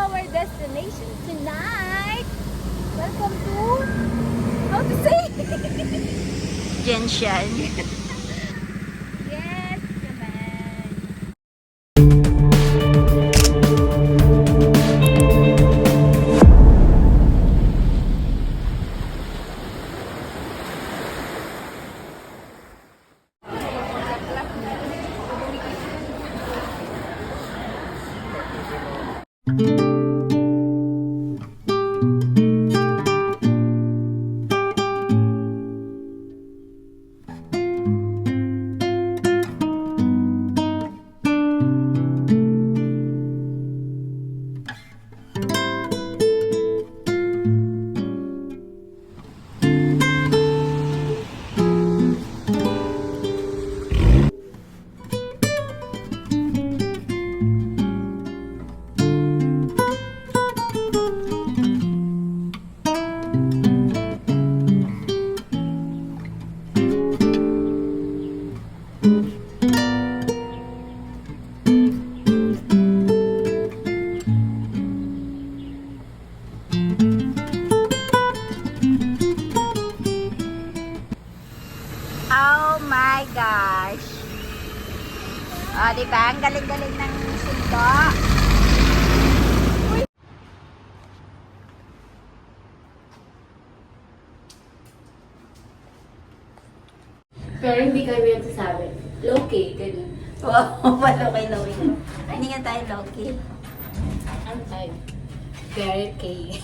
our destination tonight. Welcome to, how to say? Gentian. Yes, naman. Oh my gosh. Oh, diba? Ang galing-galing ng sundo. Pero hindi kami nagsasabi. Low-key, ganun. Wow, palokay-laway. Hindi nga tayo low-key. Ano tayo? Very key.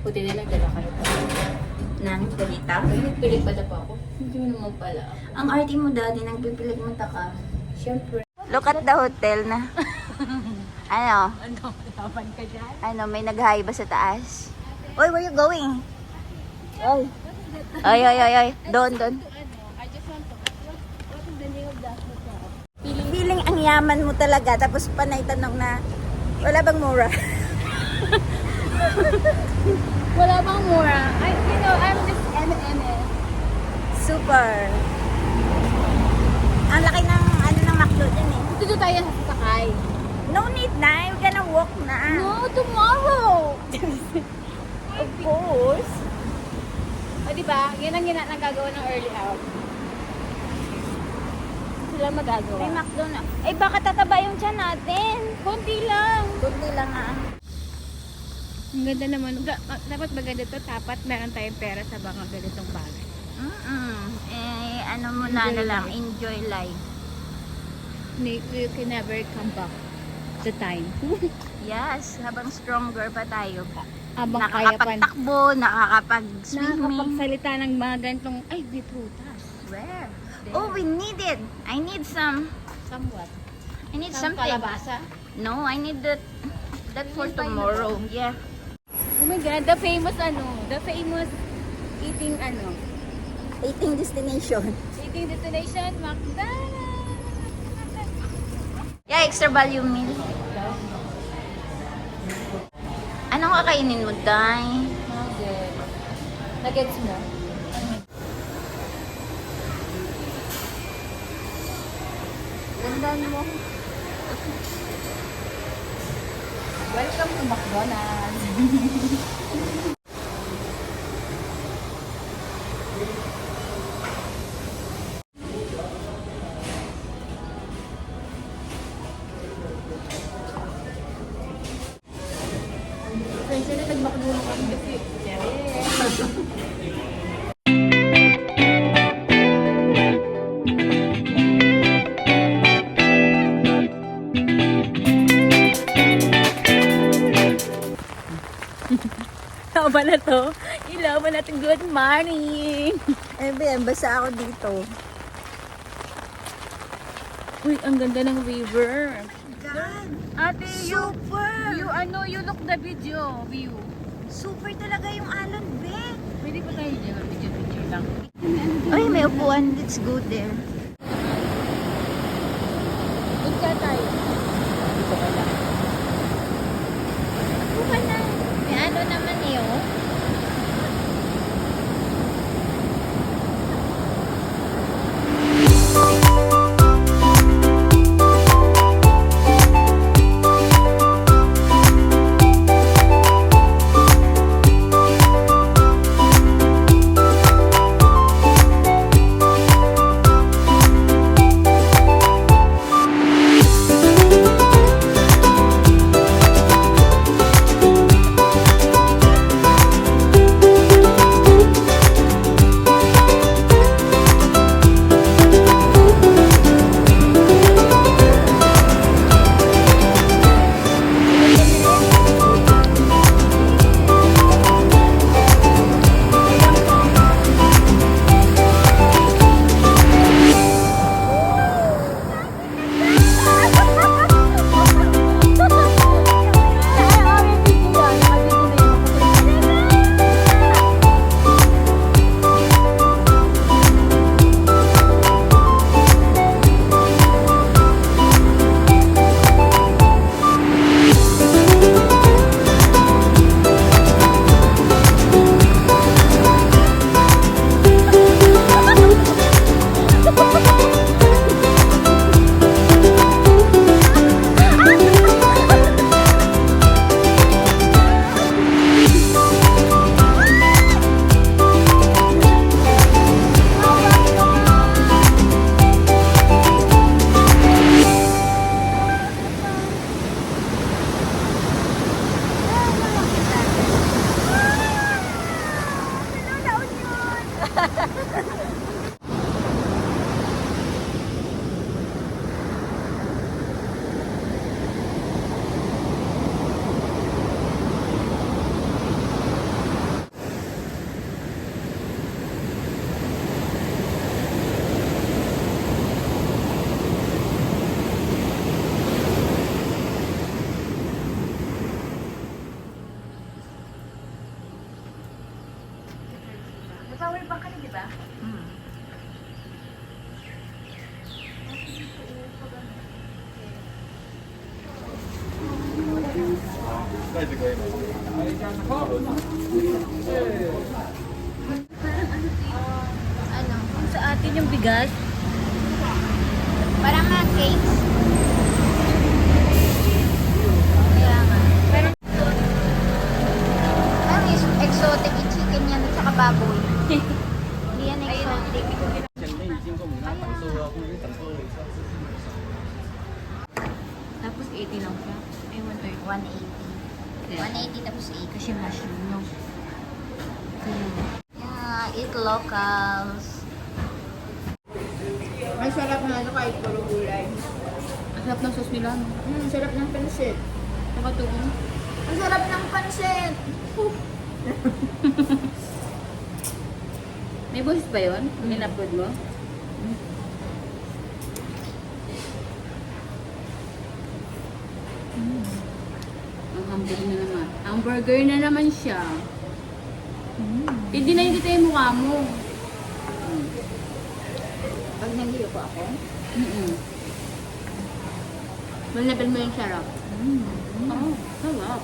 Buti na lang dala kayo pa. Nang galita. Ay, nagpilig pa na pa ako. Hindi mo naman pala. Ang arty mo dati, nagpipilig mo ka. Siyempre. Look at the hotel na. Ano? Ano? Laban ka dyan? Ano, may nag-high ba sa taas? Oy, where you going? Oy. Oy, oy, oy, oy. Doon. I just want to what is the name of that hotel? Feeling ang yaman mo talaga. Tapos panay tanong na, wala bang mura? Wala bang mura? I'm just M&M. Super. Ang laki ng, ng McDo dyan eh. Dito tayo sasakay. No need na. We're gonna walk na. No, tomorrow! Of course. O diba, yan ang nagagawa ng early out. Sila magagawa. May McDo na. Eh, baka tataba yung tiyan natin. Konti lang. Kunti lang ah. Ang ganda naman. Dapat maganda to, dapat meron tayong pera sa mga ganitong bagay. Eh, ano mo na lang. Enjoy life. You can never come back the time. Yes, habang stronger pa tayo. Abang kaya pa. Nakakapagtakbo, nakakapag-swimming. Nakakapagsalita ng mga ganitong, ay, may prutas. Where? There. Oh, we need it. I need some. Somewhat. I need Some something. kalabasa. No, I need that for tomorrow. Yeah. Oh my God, the famous eating Eating destination. eating destination, McDonald's. Yeah, extra value meal. Anong kakainin mo, Day? Nuggets mo? Gandaan mo. Welcome to McDonald's. Kasi nag-McDonald's kami kasi. Tama na to. Ilaban natin good morning. Eh, Ben, basa ako dito. Uy, ang ganda ng river. God, Ate, super! you look the view. Super talaga yung alon, Ben. Pwede pa tayo dyan, video lang. Ay, may upuan. Let's go there. Punta tayo. Dito ka lang. Upuan na. May ano naman eh, oh. Ano? Sa atin yung bigas. Parang nga cakes. Kaya nga. Pero Parang exotic yung chicken yan at saka baboy. Hindi yan exotic. tapos 80 lang siya. Ay, 130. 180. 180 tapos 8. Kasi mushroom, no? Yeah, eat locals. Ay, sarap na ano kahit puro gulay. Ang sarap ng sauce nila, no? Sarap ng pansit. Nakatuon. Ang sarap ng pansit. May boses ba yun? Nilapod mo? Ang hamburger na naman. Hamburger na naman siya. Hindi na yung kita yung mukha mo. Pag nandiyo ko ako, Malapin mo yung sarap. Oh, sarap.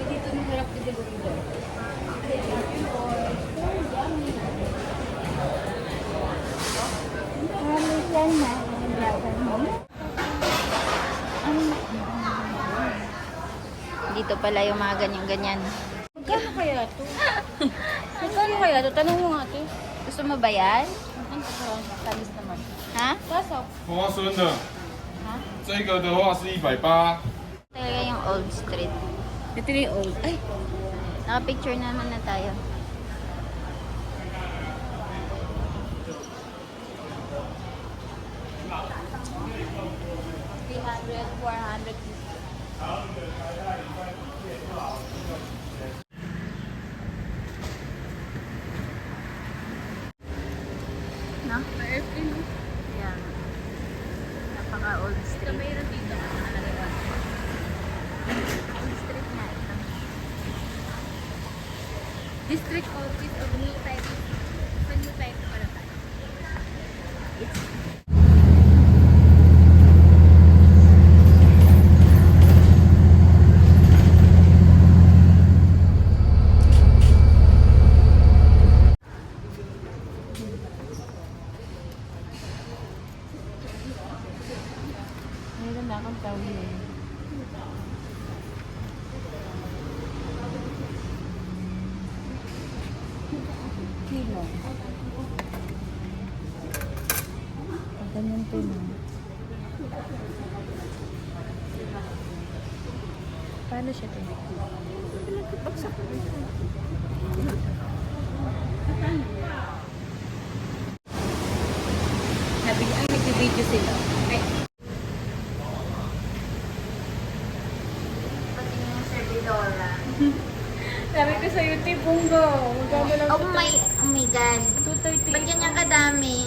Dito na sarap dito. dito pala yung mga ganyan-ganyan. Magkano kaya ito? Magkano kaya ito? Tanong mo nga ito. Gusto mo ba yan? Talis naman. Ha? Pasok.花生的，这个的话是180。 Talaga yung Old Street. Ito na yung old. Ay! Naka-picture naman na tayo. No? Airplane, no? Yan. Napaka-Old Street. Mayroon dito. Old Street nga ito. District Office of New Type. Sa New Type pala tayo. Meron na akong tawin eh. Kilo. Ganyan to na. Paano siya ito? Bagsak ko. Sabi niya, ay nag-video sila. Ay, Pati yung servidora. sabi ko sa YouTube, Bungo, magkano lang Oh my God. 230. Ba't ganyan kadami?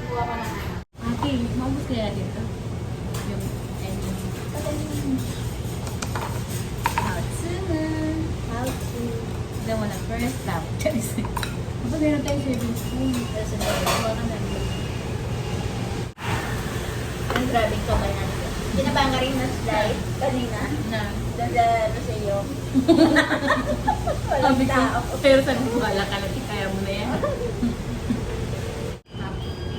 Kuha ka na. Okay, maubos kaya dito. Yung ending. How to. Then mo na first stop. Kapag meron tayong serving spoon, tapos na kuha ka na. Ang grabing kamay na nito. Kinabang ka rin na slide kanina. Na. Dadalo sa iyo. Walang Sabi ko, tao. pero sabi ko, wala ka lang, kaya mo na yan.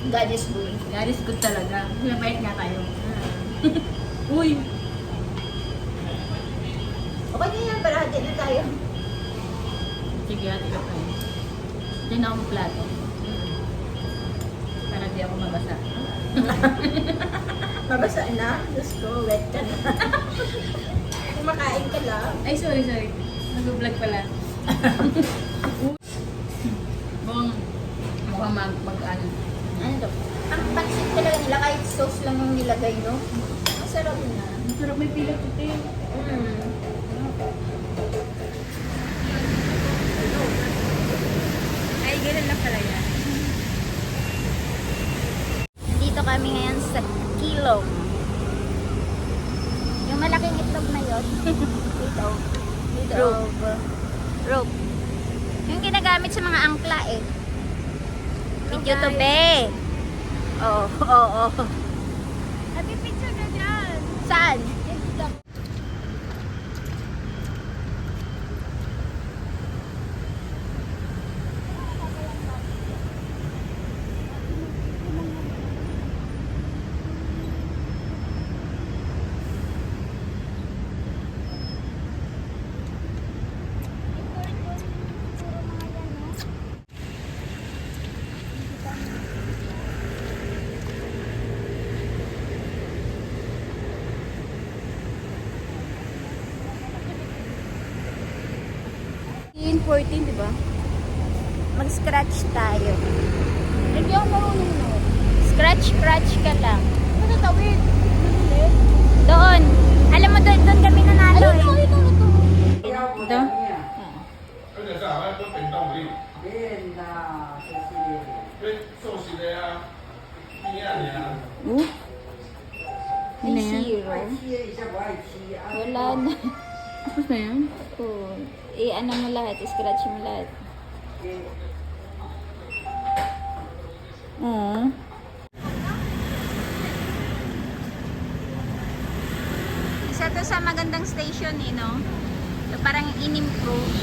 God is good. God is good talaga. Pinabait nga tayo. Uy! Okay na yan, para hati na tayo. Sige, hati ka tayo. Diyan ako magplato. Para di ako mabasa. Mabasa na. Diyos ko, wet ka na. Kumakain ka lang. Ay, sorry. Nag-vlog pala. Mukhang mag-ano. Ano to? Ang pansit talaga nila, kahit sauce lang yung nilagay, no? Ang sarap na. Ang sarap may pilat ito eh. Ay, ganun lang pala yan. Dito ka kami ngayon sa Kilong. Yung malaking itlog na yun. Rope. Yung ginagamit sa mga angkla eh. Video to be. Oo. Happy picture na dyan. Saan? In 14, di ba? Mag-scratch tayo. Hindi ako marunong na. Scratch ka lang. Matatawid. Doon. Alam mo, doon kami nanalo eh. Ito. Ito? 而且上海不冰冻的，对，寿喜的呀，一样的呀。 May zero. Wala na. Tapos na yan? Oo. I-ano mo lahat. I-scratch mo lahat. Oo. Isa to sa magandang station eh, no? So, parang in-improve.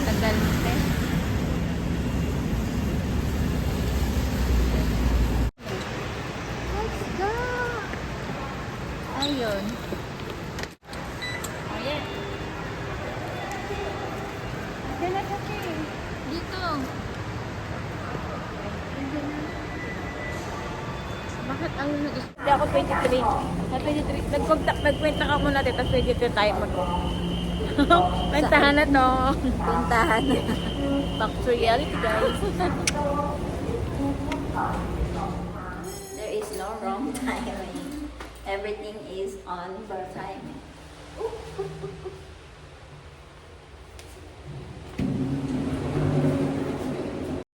Tagal mo, te. Let's go! Ayun. Oh, yeah. Kaya na kasi. Dito. Bakit ang Hindi ako 23. Sa 23. Nagkwenta ka muna dito. Tapos 23 tayo Kwentahan na to. Pintahan. Back to reality, guys. There is no wrong timing. Everything is on timing.